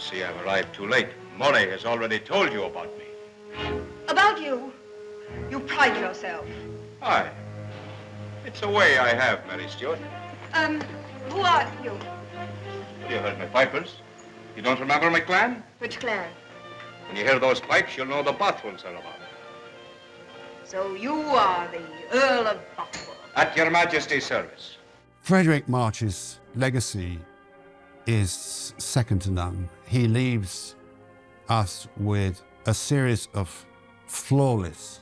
see I've arrived too late. Molly has already told you about me. About you? You pride yourself. Aye. It's a way I have, Mary Stuart. Who are you? You heard my pipers. You don't remember my clan? Which clan? When you hear those pipes, you'll know the Bothwells are about. So you are the Earl of Bothwell. At your Majesty's service. Fredric March's legacy is second to none. He leaves us with a series of flawless,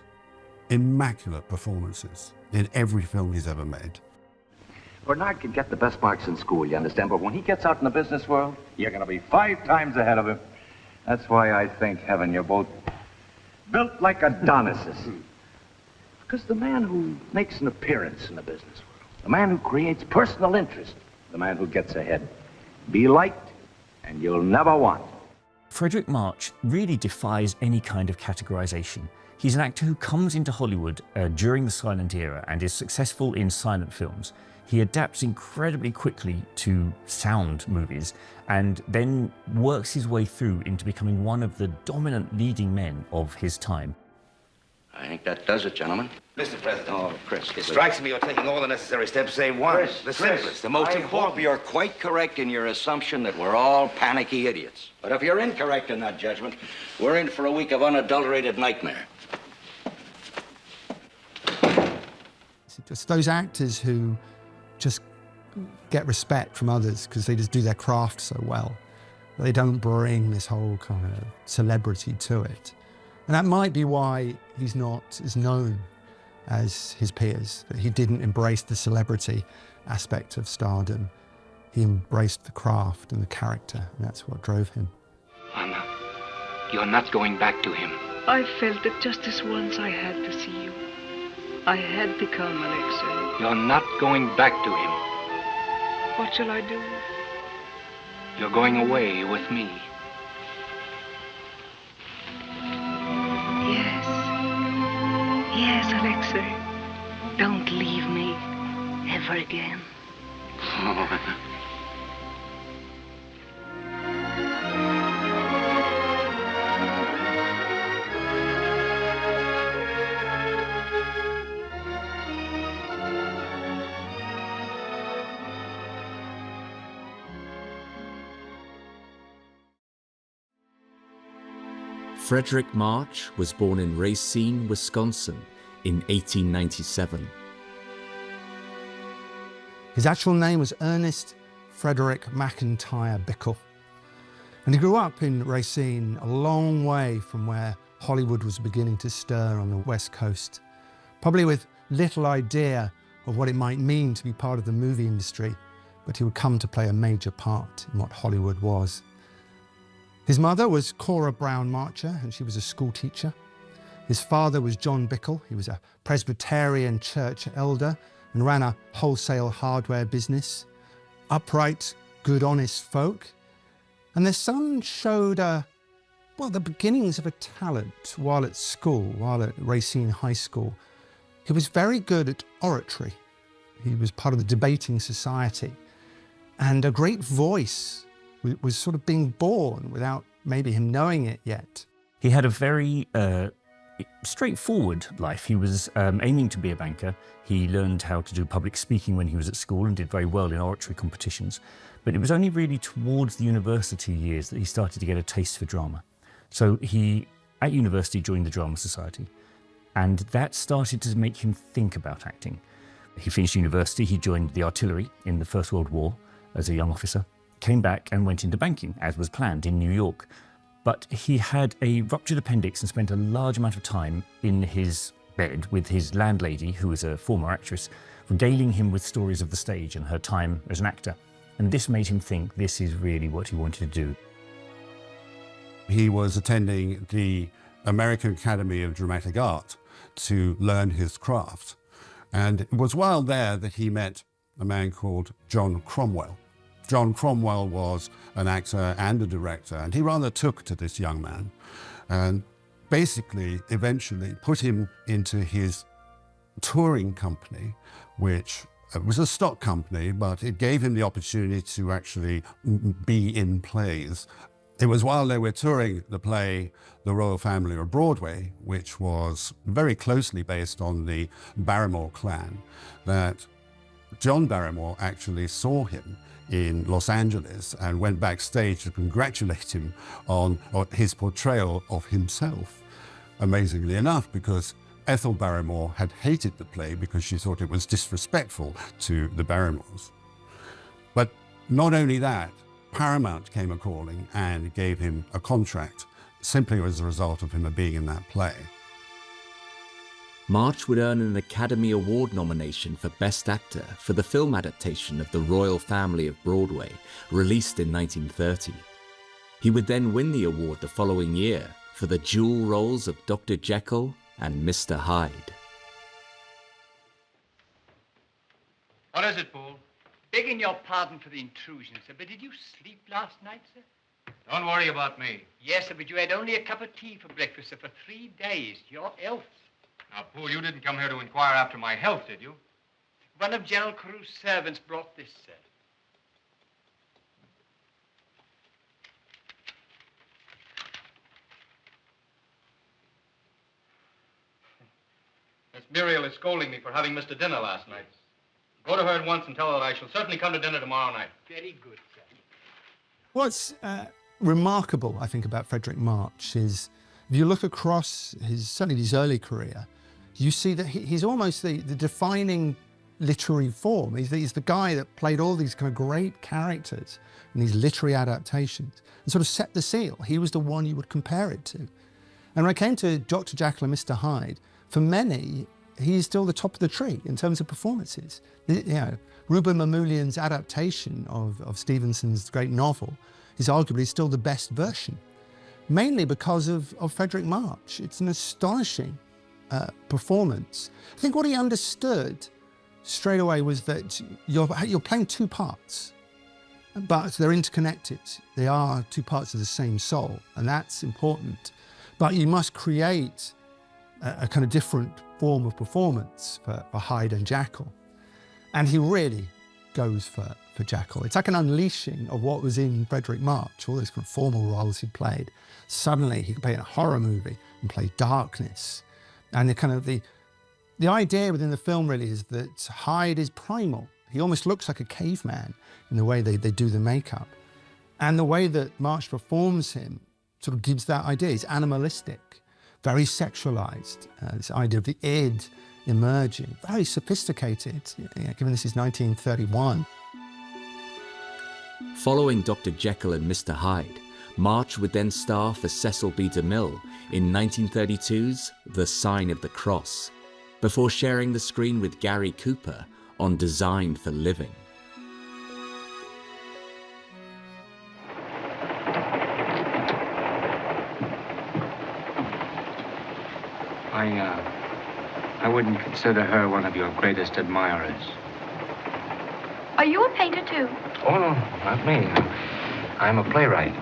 immaculate performances in every film he's ever made. Bernard could get the best marks in school, you understand, but when he gets out in the business world, you're going to be 5 times ahead of him. That's why I thank heaven you're both built like Adonises. Because the man who makes an appearance in the business world, the man who creates personal interest, the man who gets ahead, be liked and you'll never want. Fredric March really defies any kind of categorization. He's an actor who comes into Hollywood during the silent era and is successful in silent films. He adapts incredibly quickly to sound movies and then works his way through into becoming one of the dominant leading men of his time. I think that does it, gentlemen. Mr. President. Oh, Chris. It strikes me you're taking all the necessary steps, save one. The simplest, the most I important. hope you're quite correct in your assumption that we're all panicky idiots. But if you're incorrect in that judgment, we're in for a week of unadulterated nightmare. It's those actors who just get respect from others because they just do their craft so well. They don't bring this whole kind of celebrity to it. And that might be why he's not as known as his peers, that he didn't embrace the celebrity aspect of stardom. He embraced the craft and the character, and that's what drove him. Anna, you're not going back to him. I felt that just this once I had to see you. I had to come, Alexei. You're not going back to him. What shall I do? You're going away with me. Yes. Yes, Alexei. Don't leave me ever again. Oh, Anna. Fredric March was born in Racine, Wisconsin in 1897. His actual name was Ernest Frederick McIntyre Bickle. And he grew up in Racine, a long way from where Hollywood was beginning to stir on the West Coast, probably with little idea of what it might mean to be part of the movie industry, but he would come to play a major part in what Hollywood was. His mother was Cora Brown Marcher, and she was a school teacher. His father was John Bickle. He was a Presbyterian church elder and ran a wholesale hardware business. Upright, good, honest folk. And their son showed the beginnings of a talent while at school, while at Racine High School. He was very good at oratory. He was part of the debating society. And a great voice was sort of being born without maybe him knowing it yet. He had a very straightforward life. He was aiming to be a banker. He learned how to do public speaking when he was at school and did very well in oratory competitions. But it was only really towards the university years that he started to get a taste for drama. So he, at university, joined the Drama Society, and that started to make him think about acting. He finished university, he joined the artillery in the First World War as a young officer, came back and went into banking, as was planned, in New York. But he had a ruptured appendix and spent a large amount of time in his bed with his landlady, who was a former actress, regaling him with stories of the stage and her time as an actor. And this made him think this is really what he wanted to do. He was attending the American Academy of Dramatic Art to learn his craft. And it was while there that he met a man called John Cromwell. John Cromwell was an actor and a director, and he rather took to this young man and basically eventually put him into his touring company, which was a stock company, but it gave him the opportunity to actually be in plays It was while they were touring the play The Royal Family of Broadway, which was very closely based on the Barrymore clan, that John Barrymore actually saw him in Los Angeles and went backstage to congratulate him on his portrayal of himself. Amazingly enough, because Ethel Barrymore had hated the play because she thought it was disrespectful to the Barrymores. But not only that, Paramount came a-calling and gave him a contract simply as a result of him being in that play. March would earn an Academy Award nomination for Best Actor for the film adaptation of The Royal Family of Broadway, released in 1930. He would then win the award the following year for the dual roles of Dr. Jekyll and Mr. Hyde. What is it, Poole? Begging your pardon for the intrusion, sir, but did you sleep last night, sir? Don't worry about me. Yes, sir, but you had only a cup of tea for breakfast, sir, for 3 days. Your health. Now, Poole, you didn't come here to inquire after my health, did you? One of General Carew's servants brought this, sir. Miss Muriel is scolding me for having missed a dinner last night. Go to her at once and tell her that I shall certainly come to dinner tomorrow night. Very good, sir. What's remarkable, I think, about Fredric March is if you look across certainly his early career, you see that he's almost the defining literary form. He's the guy that played all these kind of great characters in these literary adaptations and sort of set the seal. He was the one you would compare it to. And when it came to Dr. Jekyll and Mr. Hyde, for many, he's still the top of the tree in terms of performances. You know, Ruben Mamoulian's adaptation of Stevenson's great novel is arguably still the best version, mainly because of Fredric March. It's an astonishing performance. I think what he understood straight away was that you're playing two parts, but they're interconnected. They are two parts of the same soul, and that's important. But you must create a kind of different form of performance for Hyde and Jekyll. And he really goes for Jekyll. It's like an unleashing of what was in Fredric March, all those kind of formal roles he played. Suddenly he could play in a horror movie and play darkness. And the idea within the film really is that Hyde is primal. He almost looks like a caveman in the way they do the makeup. And the way that March performs him sort of gives that idea. He's animalistic, very sexualized. This idea of the id emerging, very sophisticated, given this is 1931. Following Dr. Jekyll and Mr. Hyde, March would then star for Cecil B. DeMille in 1932's The Sign of the Cross, before sharing the screen with Gary Cooper on Designed for Living. I wouldn't consider her one of your greatest admirers. Are you a painter, too? Oh, no, not me. I'm a playwright.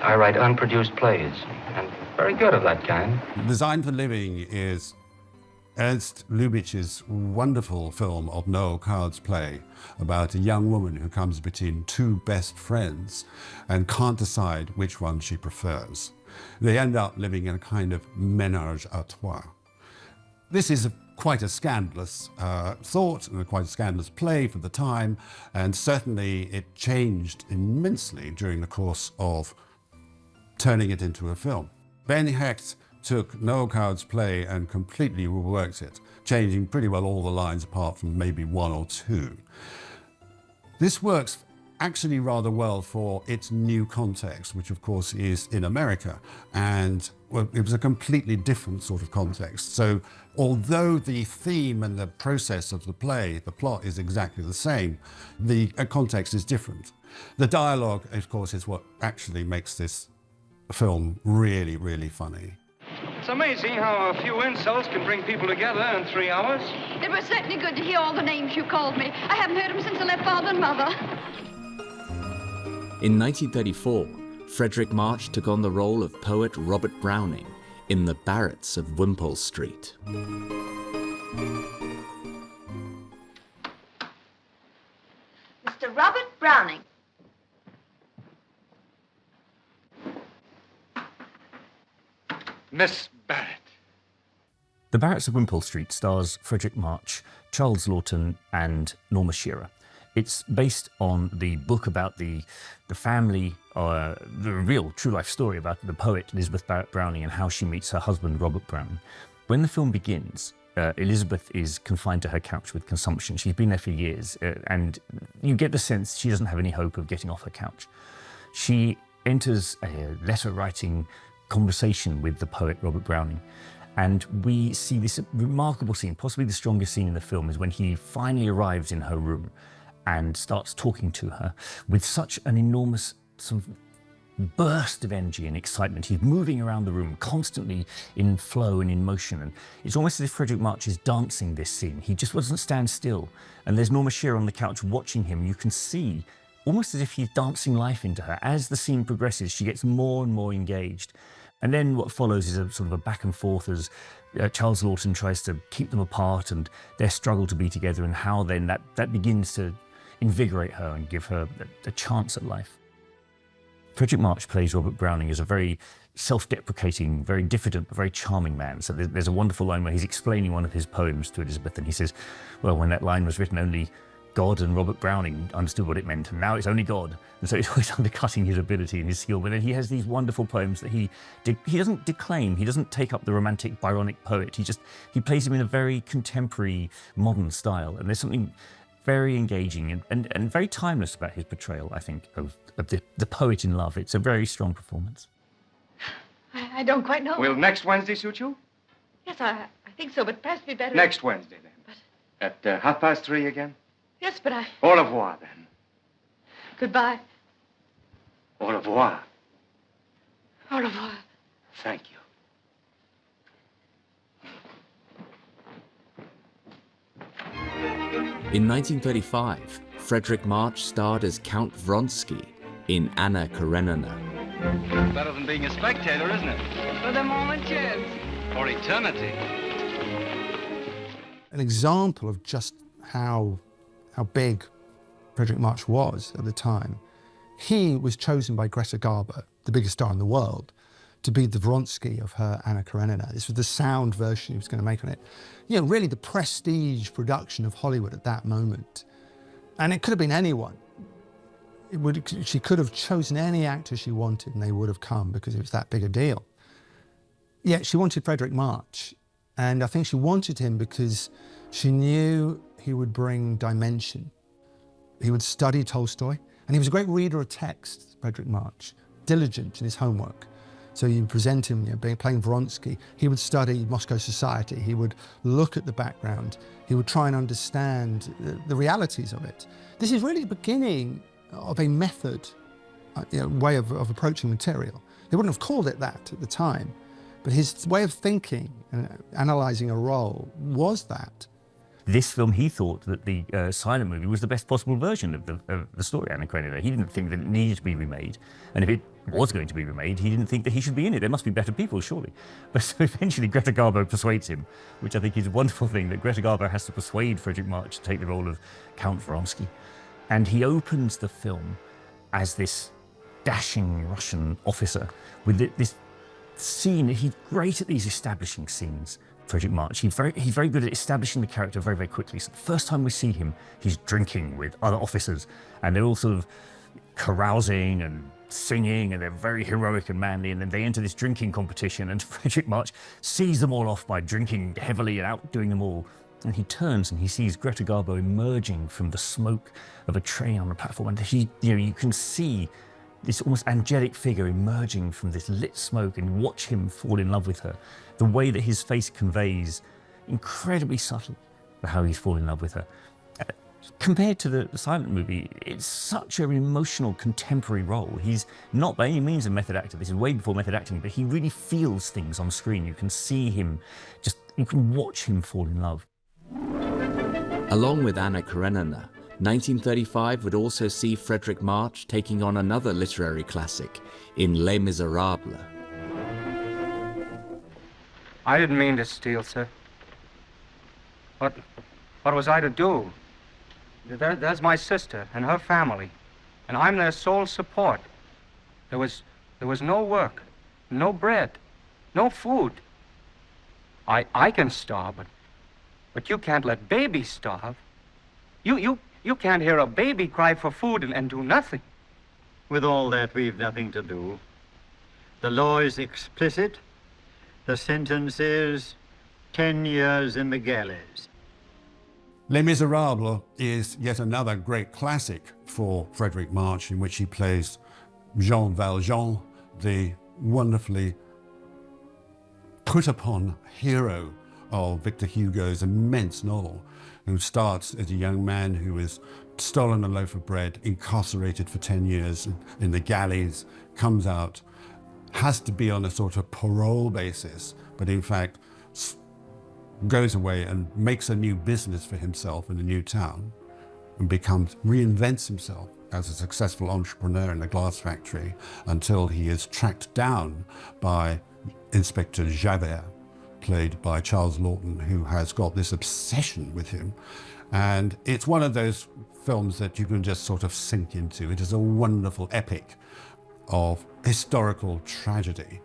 I write unproduced plays, and very good of that kind. Designed for Living is Ernst Lubitsch's wonderful film of Noel Coward's play about a young woman who comes between two best friends and can't decide which one she prefers. They end up living in a kind of ménage à trois. This is quite a scandalous thought and quite a scandalous play for the time, and certainly it changed immensely during the course of turning it into a film. Ben Hecht took Noel Coward's play and completely reworked it, changing pretty well all the lines apart from maybe one or two. This works actually rather well for its new context, which of course is in America, and well, it was a completely different sort of context. So although the theme and the process of the play, the plot is exactly the same, the context is different. The dialogue, of course, is what actually makes this film really, really funny. It's amazing how a few insults can bring people together in 3 hours. It was certainly good to hear all the names you called me. I haven't heard them since I left father and mother. In 1934, Fredric March took on the role of poet Robert Browning in The Barretts of Wimpole Street. Mr. Robert Browning. Miss Barrett. The Barretts of Wimpole Street stars Fredric March, Charles Laughton, and Norma Shearer. It's based on the book about the family, the real true life story about the poet Elizabeth Barrett Browning and how she meets her husband Robert Browning. When the film begins, Elizabeth is confined to her couch with consumption. She's been there for years, and you get the sense she doesn't have any hope of getting off her couch. She enters a letter-writing conversation with the poet Robert Browning, and we see this remarkable scene, possibly the strongest scene in the film, is when he finally arrives in her room and starts talking to her with such an enormous sort of burst of energy and excitement. He's moving around the room, constantly in flow and in motion, and it's almost as if Fredric March is dancing this scene. He just doesn't stand still, and there's Norma Shearer on the couch watching him. You can see, almost as if he's dancing life into her. As the scene progresses, she gets more and more engaged. And then what follows is a sort of a back and forth as Charles Laughton tries to keep them apart and their struggle to be together, and how then that begins to invigorate her and give her a chance at life. Fredric March plays Robert Browning as a very self-deprecating, very diffident, but very charming man. So there's a wonderful line where he's explaining one of his poems to Elizabeth, and he says, well, when that line was written, only God and Robert Browning understood what it meant, and now it's only God. And so it's always undercutting his ability and his skill. But then he has these wonderful poems that he doesn't declaim, he doesn't take up the romantic, Byronic poet. He plays him in a very contemporary, modern style. And there's something very engaging and very timeless about his portrayal, I think, of the poet in love. It's a very strong performance. I don't quite know. Will next Wednesday suit you? Yes, I think so, but perhaps we'd better... Next Wednesday, then. But... At 3:30 again? Yes, but I... Au revoir, then. Goodbye. Au revoir. Au revoir. Thank you. In 1935, Fredric March starred as Count Vronsky in Anna Karenina. Better than being a spectator, isn't it? For the moment, yes. For eternity. An example of just how big Fredric March was at the time. He was chosen by Greta Garbo, the biggest star in the world, to be the Vronsky of her Anna Karenina. This was the sound version he was going to make on it. You know, really the prestige production of Hollywood at that moment. And it could have been anyone. She could have chosen any actor she wanted and they would have come because it was that big a deal. Yet she wanted Fredric March. And I think she wanted him because she knew he would bring dimension. He would study Tolstoy, and he was a great reader of text, Fredric March, diligent in his homework. So you present him, playing Vronsky. He would study Moscow society. He would look at the background. He would try and understand the realities of it. This is really the beginning of a method, way of approaching material. They wouldn't have called it that at the time, but his way of thinking and analysing a role was that. This film, he thought that the silent movie was the best possible version of the story, Anna Karenina. He didn't think that it needed to be remade. And if it was going to be remade, he didn't think that he should be in it. There must be better people, surely. But so eventually Greta Garbo persuades him, which I think is a wonderful thing, that Greta Garbo has to persuade Fredric March to take the role of Count Vronsky. And he opens the film as this dashing Russian officer with this scene. He's great at these establishing scenes. Fredric March. He's very good at establishing the character very, very quickly. So the first time we see him, he's drinking with other officers, and they're all sort of carousing and singing, and they're very heroic and manly, and then they enter this drinking competition, and Fredric March sees them all off by drinking heavily and outdoing them all. And he turns and he sees Greta Garbo emerging from the smoke of a train on the platform, and you can see this almost angelic figure emerging from this lit smoke, and watch him fall in love with her. The way that his face conveys, incredibly subtle, how he's fallen in love with her. Compared to the silent movie, it's such an emotional contemporary role. He's not by any means a method actor. This is way before method acting, but he really feels things on screen. You can see him, you can watch him fall in love. Along with Anna Karenina, 1935 would also see Fredric March taking on another literary classic in Les Misérables. I didn't mean to steal, sir. What was I to do? There's my sister and her family, and I'm their sole support. There was no work, no bread. No food. I can starve, but you can't let babies starve. You can't hear a baby cry for food and do nothing. With all that, we've nothing to do. The law is explicit. The sentence is 10 years in the galleys. Les Misérables is yet another great classic for Fredric March, in which he plays Jean Valjean, the wonderfully put-upon hero of Victor Hugo's immense novel, who starts as a young man who has stolen a loaf of bread, incarcerated for 10 years in the galleys, comes out, has to be on a sort of parole basis, but in fact goes away and makes a new business for himself in a new town and reinvents himself as a successful entrepreneur in a glass factory until he is tracked down by Inspector Javert, played by Charles Lawton, who has got this obsession with him. And it's one of those films that you can just sort of sink into. It is a wonderful epic of historical tragedy.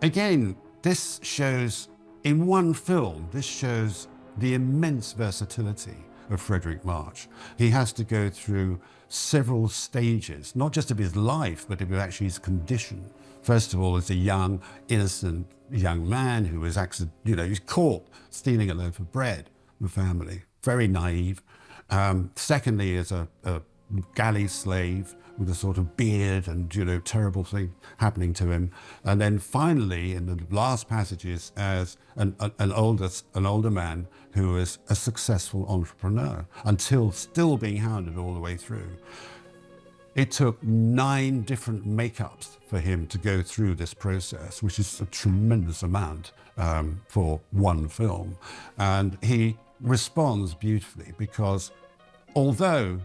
Again, this shows, in one film, this shows the immense versatility of Fredric March. He has to go through several stages, not just of his life, but of actually his condition. First of all, as a young, innocent young man who was he's caught stealing a loaf of bread from the family, very naive. Secondly, as a galley slave with a sort of beard and, terrible thing happening to him. And then finally, in the last passages, as an older man who is a successful entrepreneur, until still being hounded all the way through. It took 9 different makeups for him to go through this process, which is a tremendous amount for one film. And he responds beautifully because although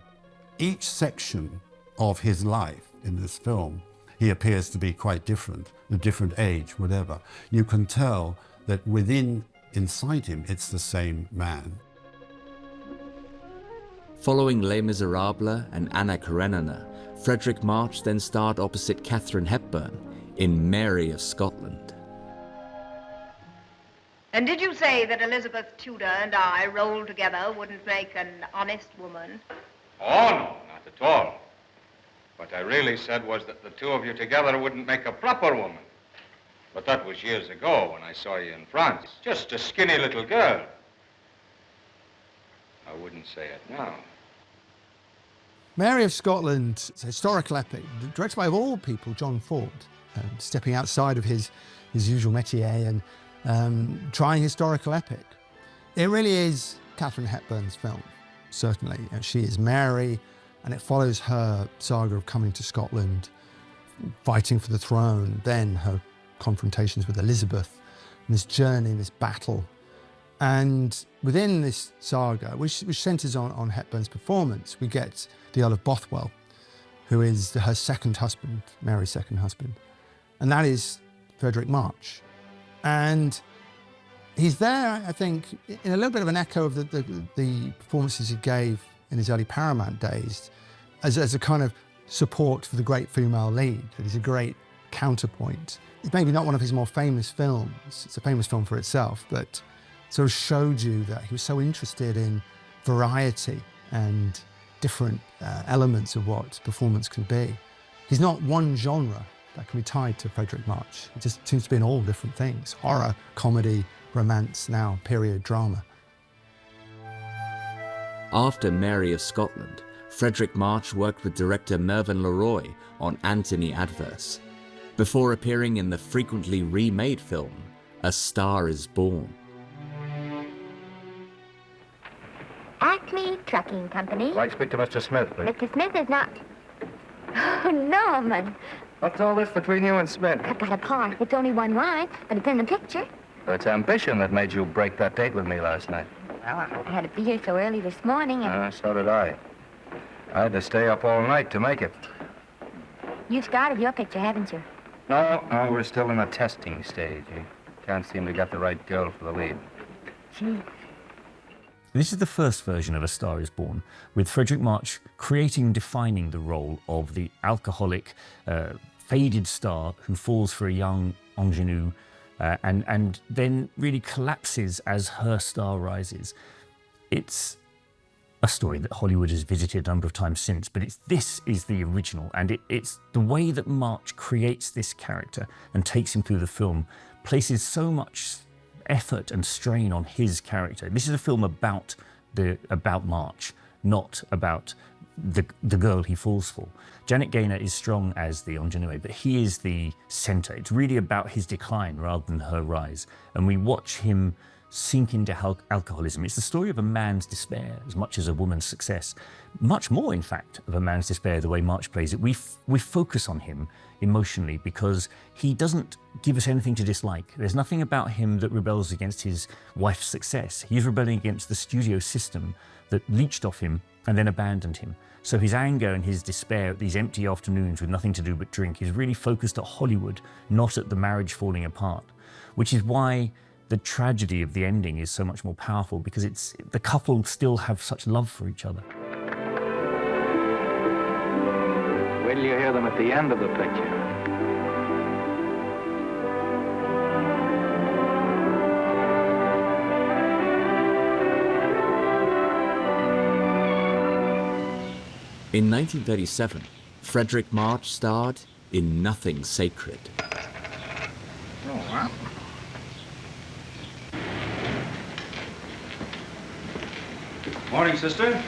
each section of his life in this film, he appears to be quite different, a different age, whatever, you can tell that inside him, it's the same man. Following Les Misérables and Anna Karenina, Fredric March then starred opposite Katharine Hepburn in Mary of Scotland. And did you say that Elizabeth Tudor and I rolled together wouldn't make an honest woman? Oh, no, not at all. What I really said was that the two of you together wouldn't make a proper woman. But that was years ago when I saw you in France. Just a skinny little girl. I wouldn't say it now. Mary of Scotland, it's a historical epic, directed by, of all people, John Ford, stepping outside of his usual métier and trying historical epic. It really is Katharine Hepburn's film, certainly. She is Mary, and it follows her saga of coming to Scotland, fighting for the throne, then her confrontations with Elizabeth, and this journey, this battle. And within this saga, which centres on Hepburn's performance, we get the Earl of Bothwell, who is her second husband, Mary's second husband. And that is Fredric March. And he's there, I think, in a little bit of an echo of the performances he gave in his early Paramount days, as a kind of support for the great female lead, that he's a great counterpoint. It's maybe not one of his more famous films. It's a famous film for itself, but sort of showed you that he was so interested in variety and different elements of what performance can be. He's not one genre that can be tied to Fredric March. It just seems to be in all different things: horror, comedy, romance, now period drama. After Mary of Scotland, Fredric March worked with director Mervyn LeRoy on Anthony Adverse, before appearing in the frequently remade film A Star is Born. Acme Trucking Company. I'd like to speak to Mr. Smith, please. Mr. Smith is not... Oh, Norman. What's all this between you and Smith? I've got a part. It's only one line, but it's in the picture. It's ambition that made you break that date with me last night. Well, I had to be here so early this morning, and... So did I. I had to stay up all night to make it. You've started your picture, haven't you? No, we're still in the testing stage. You can't seem to get the right girl for the lead. Gee. This is the first version of A Star is Born, with Fredric March creating and defining the role of the alcoholic, faded star who falls for a young ingenue and then really collapses as her star rises. It's a story that Hollywood has visited a number of times since, but this is the original, and it's the way that March creates this character and takes him through the film, places so much effort and strain on his character. This is a film about March, not about the girl he falls for. Janet Gaynor is strong as the ingenue, but he is the centre. It's really about his decline rather than her rise. And we watch him sink into alcoholism. It's the story of a man's despair as much as a woman's success. Much more, in fact, of a man's despair, the way March plays it. We focus on him emotionally because he doesn't give us anything to dislike. There's nothing about him that rebels against his wife's success. He's rebelling against the studio system that leached off him and then abandoned him. So his anger and his despair at these empty afternoons with nothing to do but drink is really focused at Hollywood, not at the marriage falling apart, which is why the tragedy of the ending is so much more powerful, because the couple still have such love for each other. Wait till you hear them at the end of the picture. In 1937, Fredric March starred in Nothing Sacred. Oh, wow. Morning, sister.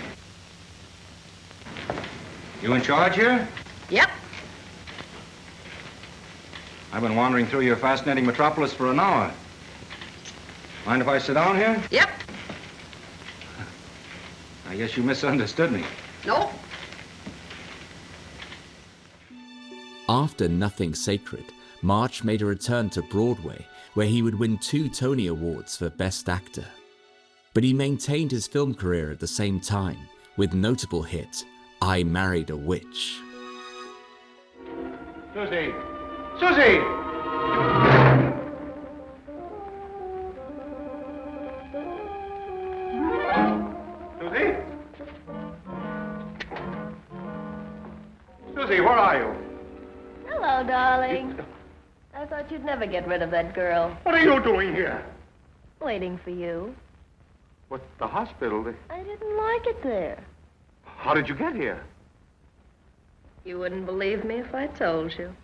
You in charge here? Yep. I've been wandering through your fascinating metropolis for an hour. Mind if I sit down here? Yep. I guess you misunderstood me. No. After Nothing Sacred, March made a return to Broadway, where he would win 2 Tony Awards for Best Actor. But he maintained his film career at the same time, with notable hit, I Married a Witch. Susie! Susie! Susie? Susie, where are you? Hello, darling. I thought you'd never get rid of that girl. What are you doing here? Waiting for you. What, the hospital? I didn't like it there. How did you get here? You wouldn't believe me if I told you.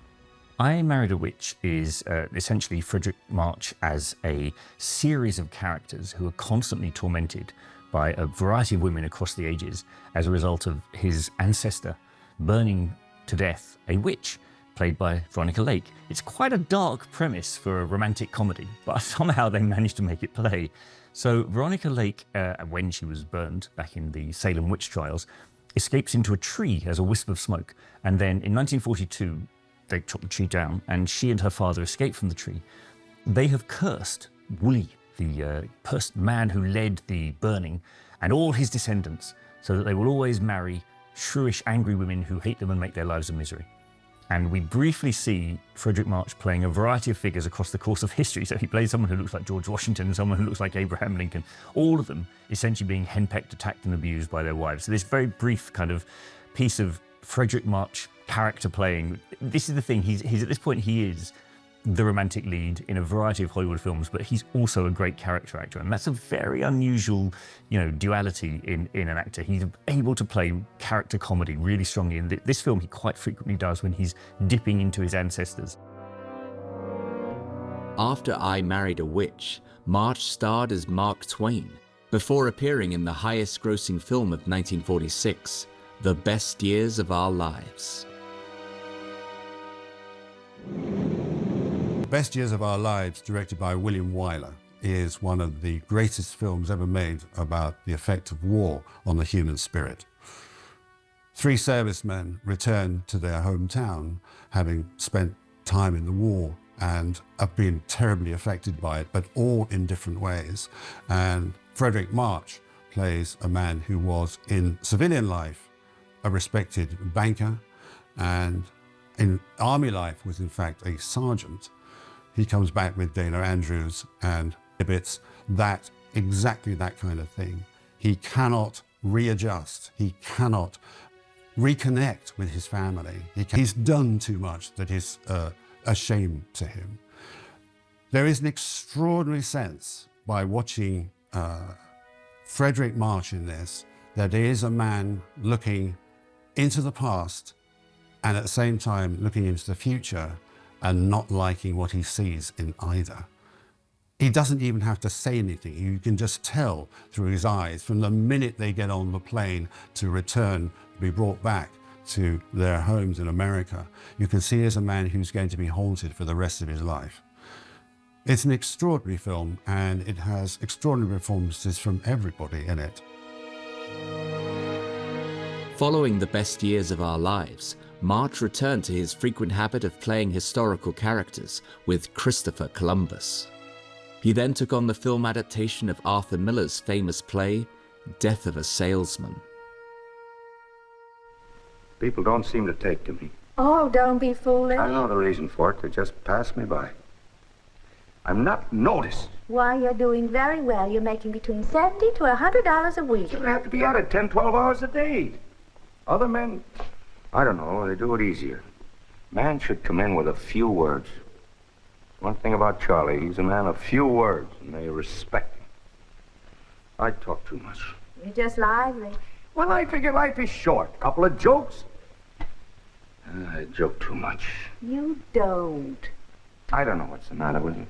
I Married a Witch is essentially Fredric March as a series of characters who are constantly tormented by a variety of women across the ages as a result of his ancestor burning to death a witch, played by Veronica Lake. It's quite a dark premise for a romantic comedy, but somehow they managed to make it play. So Veronica Lake, when she was burned back in the Salem witch trials, escapes into a tree as a wisp of smoke. And then in 1942, they chop the tree down, and she and her father escape from the tree. They have cursed Woolley, the man who led the burning, and all his descendants, so that they will always marry shrewish, angry women who hate them and make their lives a misery. And we briefly see Fredric March playing a variety of figures across the course of history. So he plays someone who looks like George Washington, someone who looks like Abraham Lincoln, all of them essentially being henpecked, attacked and abused by their wives. So this very brief kind of piece of Fredric March character playing. This is the thing, he's at this point, he is the romantic lead in a variety of Hollywood films, but he's also a great character actor, and that's a very unusual, duality in an actor. He's able to play character comedy really strongly. In this film, he quite frequently does when he's dipping into his ancestors. After I Married a Witch, March starred as Mark Twain, before appearing in the highest-grossing film of 1946, The Best Years of Our Lives. Best Years of Our Lives, directed by William Wyler, is one of the greatest films ever made about the effect of war on the human spirit. 3 servicemen return to their hometown, having spent time in the war, and have been terribly affected by it, but all in different ways. And Fredric March plays a man who was, in civilian life, a respected banker, and in army life was in fact a sergeant. He comes back with Dana Andrews and exhibits exactly that kind of thing. He cannot readjust. He cannot reconnect with his family. He's done too much that is a shame to him. There is an extraordinary sense by watching Fredric March in this, that he is a man looking into the past and at the same time looking into the future and not liking what he sees in either. He doesn't even have to say anything. You can just tell through his eyes from the minute they get on the plane to return, to be brought back to their homes in America. You can see as a man who's going to be haunted for the rest of his life. It's an extraordinary film, and it has extraordinary performances from everybody in it. Following the best years of our lives, March returned to his frequent habit of playing historical characters with Christopher Columbus. He then took on the film adaptation of Arthur Miller's famous play, Death of a Salesman. People don't seem to take to me. Oh, don't be foolish. I know the reason for it. They just pass me by. I'm not noticed. Why, you're doing very well. You're making between $70 to $100 a week. You have to be at it 10, 12 hours a day. Other men, I don't know, they do it easier. Man should come in with a few words. One thing about Charlie, he's a man of few words, and they respect him. I talk too much. You're just lively. Well, I figure life is short. Couple of jokes. I joke too much. You don't. I don't know what's the matter with me.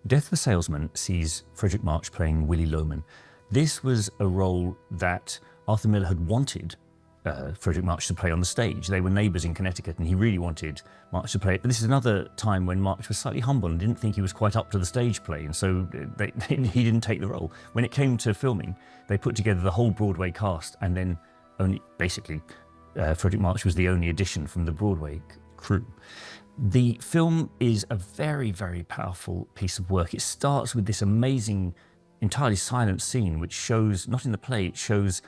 Death of a Salesman sees Fredric March playing Willie Loman. This was a role that Arthur Miller had wanted Fredric March to play on the stage. They were neighbours in Connecticut, and he really wanted March to play it. But this is another time when March was slightly humble and didn't think he was quite up to the stage play, and so he didn't take the role. When it came to filming, they put together the whole Broadway cast, and then only basically Fredric March was the only addition from the Broadway crew. The film is a very, very powerful piece of work. It starts with this amazing, entirely silent scene, which shows, not in the play, it shows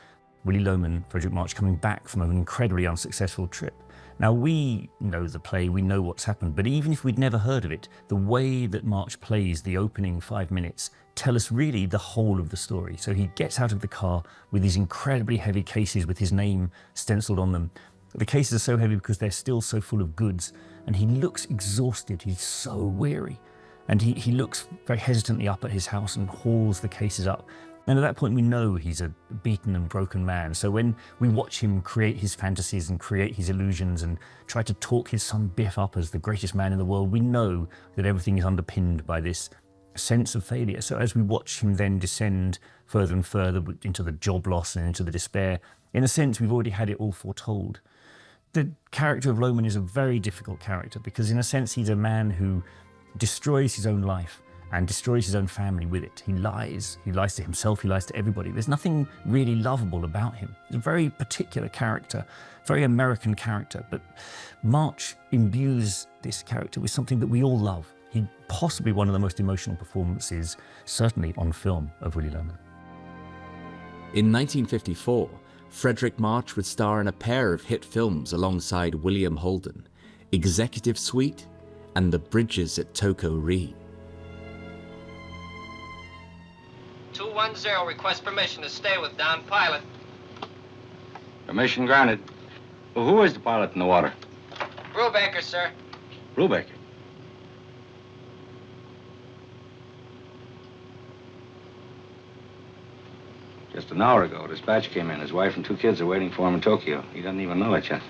Willie Loman, Fredric March, coming back from an incredibly unsuccessful trip. Now, we know the play, we know what's happened, but even if we'd never heard of it, the way that March plays the opening 5 minutes tell us really the whole of the story. So he gets out of the car with these incredibly heavy cases with his name stenciled on them. The cases are so heavy because they're still so full of goods, and he looks exhausted, he's so weary. And he looks very hesitantly up at his house and hauls the cases up. And at that point, we know he's a beaten and broken man. So when we watch him create his fantasies and create his illusions and try to talk his son Biff up as the greatest man in the world, we know that everything is underpinned by this sense of failure. So as we watch him then descend further and further into the job loss and into the despair, in a sense, we've already had it all foretold. The character of Loman is a very difficult character because in a sense, he's a man who destroys his own life and destroys his own family with it. He lies to himself, he lies to everybody. There's nothing really lovable about him. He's a very particular character, very American character, but March imbues this character with something that we all love. He's possibly one of the most emotional performances, certainly on film, of Willie Loman. In 1954, Fredric March would star in a pair of hit films alongside William Holden, Executive Suite and The Bridges at Toko-Ri. 210, request permission to stay with Don Pilot. Permission granted. Well, who is the pilot in the water? Brubaker, sir. Brubaker. Just an hour ago, dispatch came in. His wife and 2 kids are waiting for him in Tokyo. He doesn't even know it yet.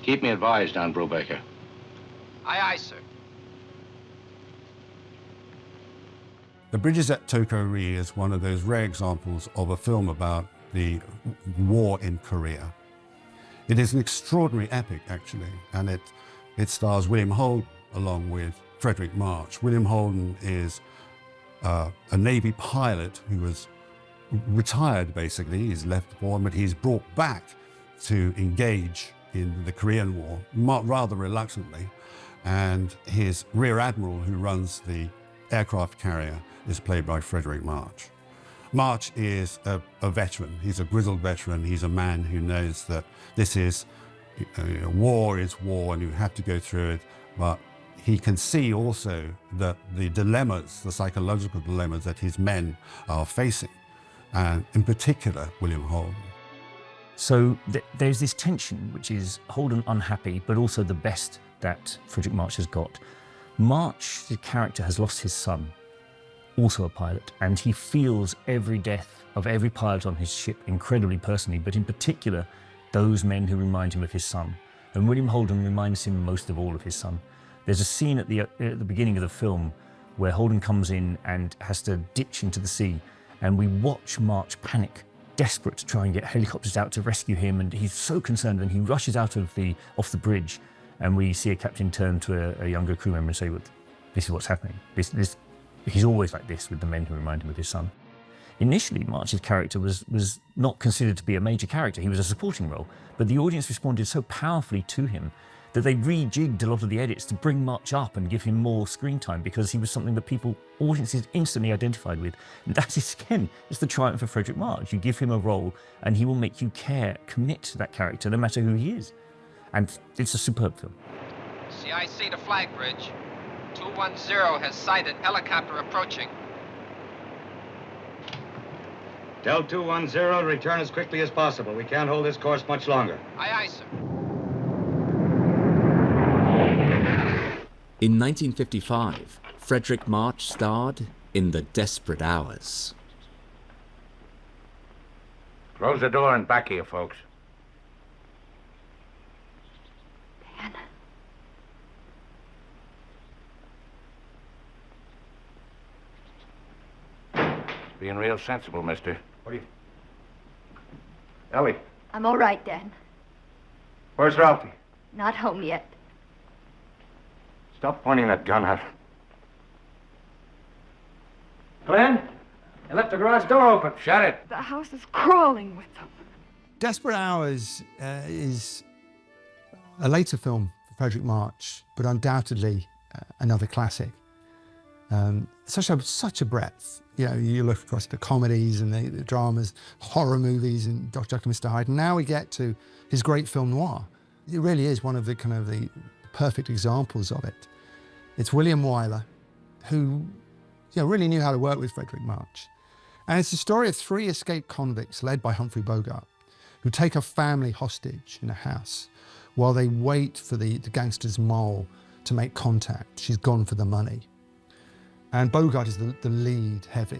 Keep me advised on Brubaker. Aye, aye, sir. The Bridges at Toko-Ri is one of those rare examples of a film about the war in Korea. It is an extraordinary epic, actually, and it stars William Holden along with Fredric March. William Holden is a Navy pilot who was retired, basically. He's left the war, but he's brought back to engage in the Korean War, rather reluctantly. And his rear admiral, who runs the aircraft carrier, is played by Fredric March. March is a veteran. He's a grizzled veteran. He's a man who knows that this is, war is war and you have to go through it, but he can see also that the dilemmas, the psychological dilemmas that his men are facing. and in particular, William Holden. So there's this tension, which is Holden unhappy, but also the best that Fredric March has got. March, the character, has lost his son, also a pilot, and he feels every death of every pilot on his ship incredibly personally, but in particular, those men who remind him of his son. And William Holden reminds him most of all of his son. There's a scene at the beginning of the film where Holden comes in and has to ditch into the sea, and we watch March panic, desperate to try and get helicopters out to rescue him, and he's so concerned, and he rushes out of off the bridge, and we see a captain turn to a younger crew member and say, well, this is what's happening. He's always like this with the men who remind him of his son. Initially, March's character was not considered to be a major character. He was a supporting role, but the audience responded so powerfully to him that they rejigged a lot of the edits to bring March up and give him more screen time, because he was something that audiences instantly identified with. And that is, again, it's the triumph of Fredric March. You give him a role and he will make you commit to that character, no matter who he is. And it's a superb film. CIC to flag bridge. 210 has sighted helicopter approaching. Tell 210 return as quickly as possible. We can't hold this course much longer. Aye, aye, sir. In 1955, Fredric March starred in The Desperate Hours. Close the door and back here, folks. Being real sensible, mister. What do you... Ellie, I'm all right, Dan. where's Ralphie? Not home yet. Stop pointing that gun at her. Glenn, you left the garage door open. Shut it. The house is crawling with them. Desperate Hours is a later film for Fredric March, but undoubtedly another classic. Such a breadth. You know, you look across the comedies and the dramas, horror movies, and Jekyll and Mr. Hyde. And now we get to his great film noir. It really is one of the perfect examples of it. It's William Wyler, who really knew how to work with Fredric March. And it's the story of 3 escaped convicts led by Humphrey Bogart, who take a family hostage in a house while they wait for the gangster's mole to make contact. She's gone for the money. And Bogart is the lead heavy.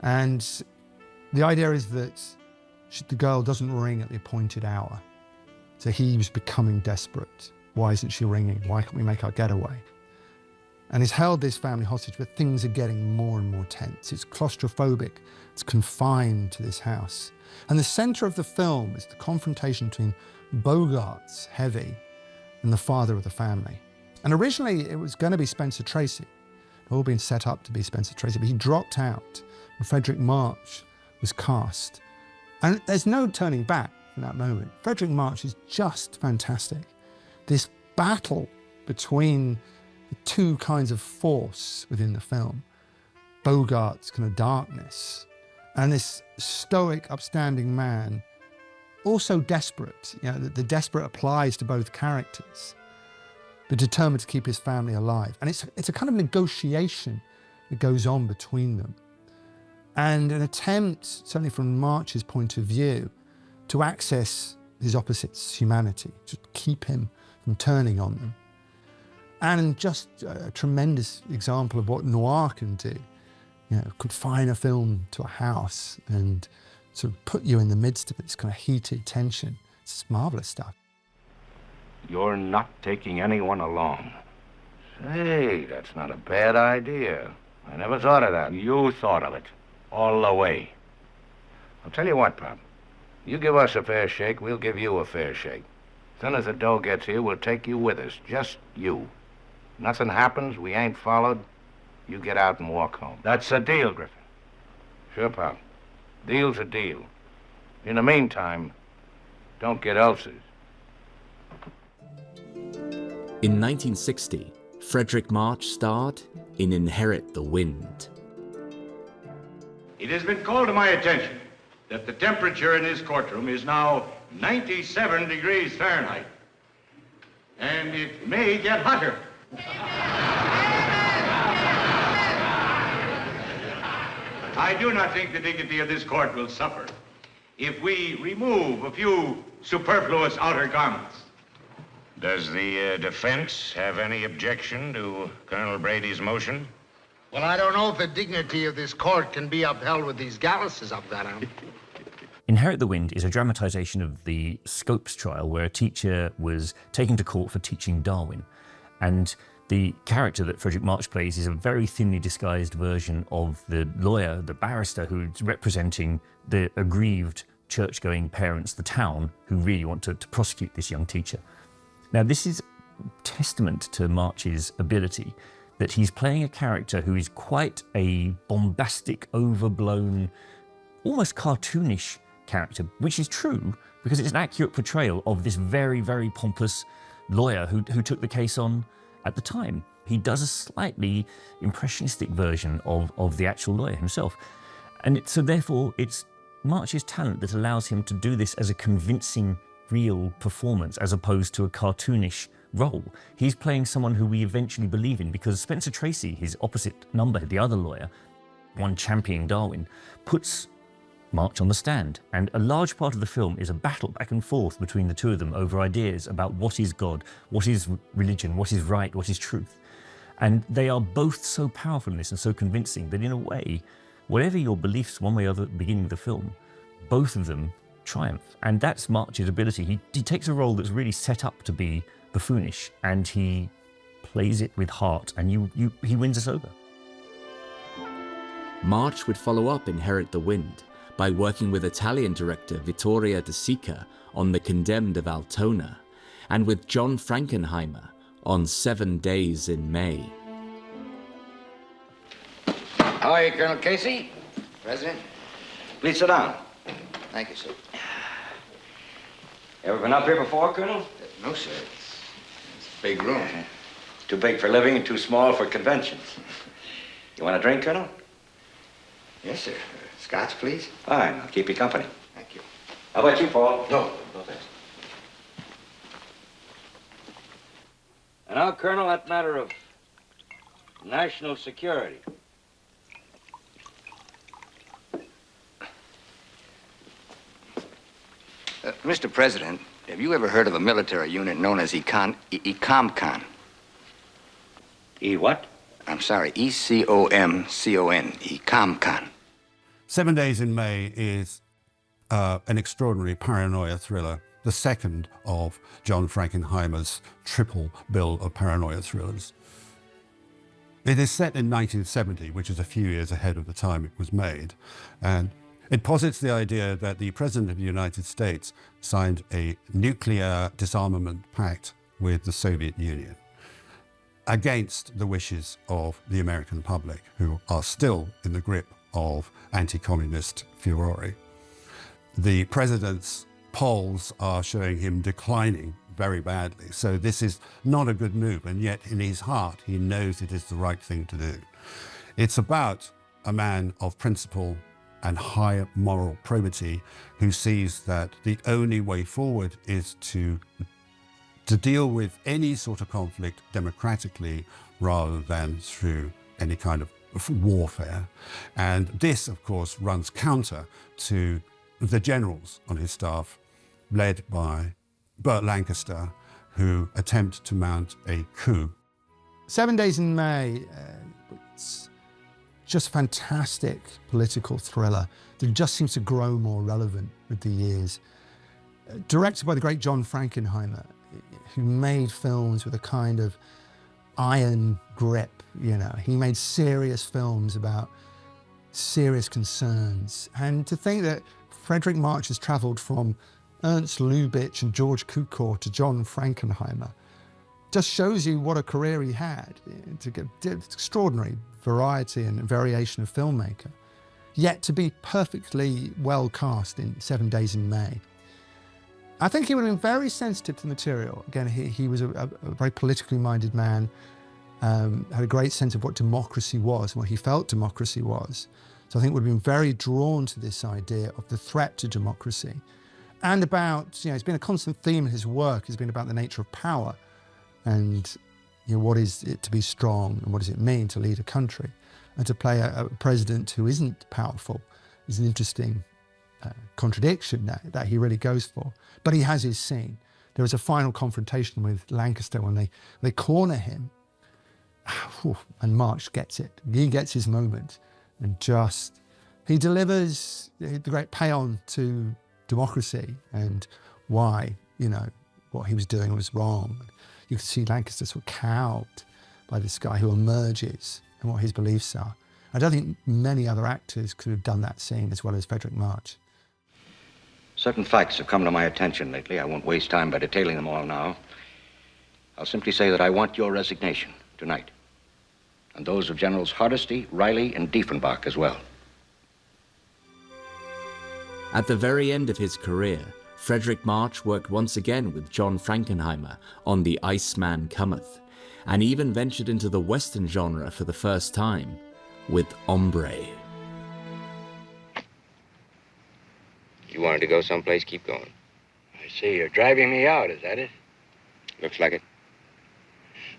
And the idea is that the girl doesn't ring at the appointed hour. So he was becoming desperate. Why isn't she ringing? Why can't we make our getaway? And he's held this family hostage, but things are getting more and more tense. It's claustrophobic. It's confined to this house. And the center of the film is the confrontation between Bogart's heavy and the father of the family. And originally it was going to be Spencer Tracy. It had all been set up to be Spencer Tracy, but he dropped out and Fredric March was cast. And there's no turning back from that moment. Fredric March is just fantastic. This battle between the 2 kinds of force within the film, Bogart's kind of darkness, and this stoic, upstanding man, also desperate. The desperate applies to both characters, but determined to keep his family alive. And it's a kind of negotiation that goes on between them. And an attempt, certainly from March's point of view, to access his opposite's humanity, to keep him from turning on them. And just a tremendous example of what noir can do. Confine a film to a house and sort of put you in the midst of this kind of heated tension. It's marvelous stuff. You're not taking anyone along. Say, that's not a bad idea. I never thought of that. You thought of it. All the way. I'll tell you what, Pop. You give us a fair shake, we'll give you a fair shake. As soon as the dough gets here, we'll take you with us. Just you. Nothing happens, we ain't followed, you get out and walk home. That's a deal, Griffin. Sure, Pop. Deal's a deal. In the meantime, don't get ulcers. In 1960, Fredric March starred in Inherit the Wind. It has been called to my attention that the temperature in this courtroom is now 97 degrees Fahrenheit. And it may get hotter. I do not think the dignity of this court will suffer if we remove a few superfluous outer garments. Does the defense have any objection to Colonel Brady's motion? Well, I don't know if the dignity of this court can be upheld with these galluses I've got on. Inherit the Wind is a dramatisation of the Scopes trial where a teacher was taken to court for teaching Darwin. And the character that Fredric March plays is a very thinly disguised version of the lawyer, the barrister, who's representing the aggrieved church-going parents, the town, who really want to prosecute this young teacher. Now, this is testament to March's ability that he's playing a character who is quite a bombastic, overblown, almost cartoonish character, which is true because it's an accurate portrayal of this very, very pompous lawyer who took the case on at the time. He does a slightly impressionistic version of the actual lawyer himself. And so therefore, it's March's talent that allows him to do this as a convincing, real performance as opposed to a cartoonish role. He's playing someone who we eventually believe in because Spencer Tracy, his opposite number, the other lawyer, one championing Darwin, puts March on the stand. And a large part of the film is a battle back and forth between the two of them over ideas about what is God, what is religion, what is right, what is truth. And they are both so powerful in this and so convincing that in a way, whatever your beliefs one way or the other at the beginning of the film, both of them triumph. And that's March's ability. He takes a role that's really set up to be buffoonish and he plays it with heart and he wins us over. March would follow up Inherit the Wind by working with Italian director Vittorio De Sica on The Condemned of Altona and with John Frankenheimer on 7 Days in May. How are you, Colonel Casey? President? Please sit down. Thank you, sir. Ever been up here before, Colonel? No, sir. It's a big room. Too big for living and too small for conventions. You want a drink, Colonel? Yes, sir. Scotch, please. Fine, I'll keep you company. Thank you. How about you, Paul? No, thanks. And now, Colonel, that matter of national security. Mr. President, have you ever heard of a military unit known as ECOMCON? What? I'm sorry, ECOMCON, ECOMCON. 7 Days in May is an extraordinary paranoia thriller, the second of John Frankenheimer's triple bill of paranoia thrillers. It is set in 1970, which is a few years ahead of the time it was made, and it posits the idea that the President of the United States signed a nuclear disarmament pact with the Soviet Union against the wishes of the American public, who are still in the grip of anti-communist furore. The president's polls are showing him declining very badly, so this is not a good move, and yet in his heart he knows it is the right thing to do. It's about a man of principle and high moral probity who sees that the only way forward is to deal with any sort of conflict democratically rather than through any kind of warfare. And this, of course, runs counter to the generals on his staff, led by Burt Lancaster, who attempt to mount a coup. 7 Days in May, it's just a fantastic political thriller that just seems to grow more relevant with the years. Directed by the great John Frankenheimer, who made films with a kind of iron grip, you know. He made serious films about serious concerns. And to think that Fredric March has travelled from Ernst Lubitsch and George Cukor to John Frankenheimer just shows you what a career he had. To get extraordinary variety and variation of filmmaker, yet to be perfectly well cast in 7 Days in May. I think he would have been very sensitive to the material. Again, he was a very politically minded man, had a great sense of what democracy was, and what he felt democracy was. So I think would have been very drawn to this idea of the threat to democracy. And about, it's been a constant theme in his work, has been about the nature of power and what is it to be strong and what does it mean to lead a country. and to play a president who isn't powerful is an interesting contradiction that he really goes for. But he has his scene. There is a final confrontation with Lancaster when they corner him, and March gets it. He gets his moment, and he delivers the great paean to democracy and why, what he was doing was wrong. You can see Lancaster sort of cowed by this guy who emerges and what his beliefs are. I don't think many other actors could have done that scene as well as Fredric March. Certain facts have come to my attention lately. I won't waste time by detailing them all now. I'll simply say that I want your resignation tonight. And those of Generals Hardesty, Riley, and Diefenbach as well. At the very end of his career, Fredric March worked once again with John Frankenheimer on The Iceman Cometh, and even ventured into the Western genre for the first time with Hombre. You wanted to go someplace, keep going. I see you're driving me out, is that it? Looks like it.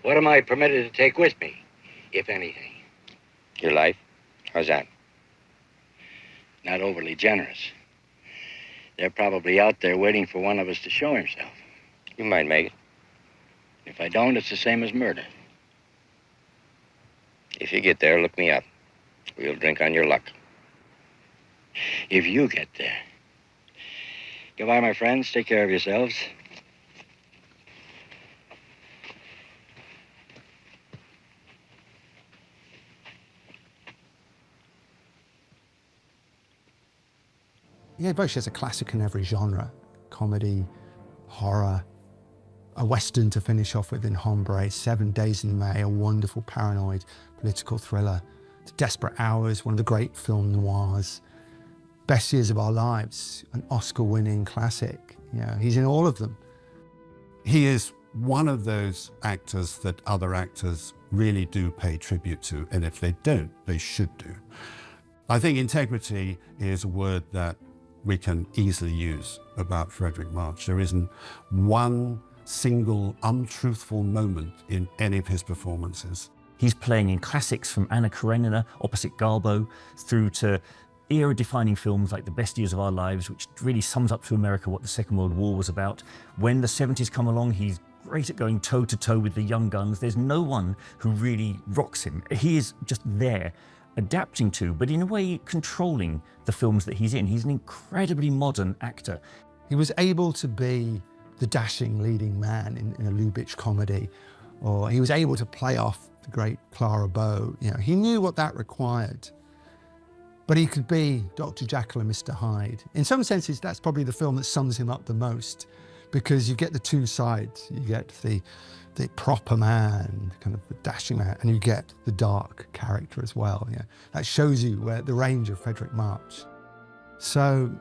What am I permitted to take with me, if anything? Your life? How's that? Not overly generous. They're probably out there waiting for one of us to show himself. You might make it. If I don't, it's the same as murder. If you get there, look me up. We'll drink on your luck. If you get there. Goodbye, my friends. Take care of yourselves. Yeah, Bosch has a classic in every genre. Comedy, horror, a Western to finish off with in Hombre, 7 Days in May, a wonderful paranoid political thriller. Desperate Hours, one of the great film noirs. Best Years of Our Lives, an Oscar-winning classic. He's in all of them. He is one of those actors that other actors really do pay tribute to, and if they don't, they should do. I think integrity is a word that we can easily use about Fredric March. There isn't one single untruthful moment in any of his performances. He's playing in classics from Anna Karenina opposite Garbo through to era-defining films like The Best Years of Our Lives, which really sums up to America what the Second World War was about. When the 70s come along, he's great at going toe-to-toe with the young guns. There's no one who really rocks him. He is just there, adapting to, but in a way controlling the films that he's in. He's an incredibly modern actor. He was able to be the dashing leading man in a Lubitsch comedy, or he was able to play off the great Clara Bow. He knew what that required. But he could be Dr. Jekyll and Mr. Hyde. In some senses, that's probably the film that sums him up the most, because you get the two sides. You get the proper man, kind of the dashing man, and you get the dark character as well. That shows you where the range of Fredric March. So,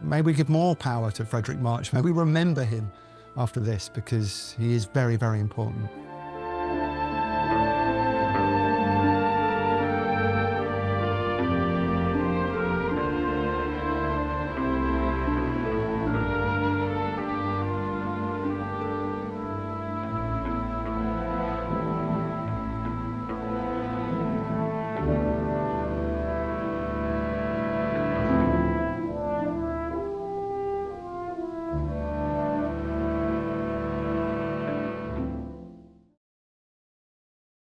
maybe we give more power to Fredric March. Maybe we remember him after this, because he is very, very important.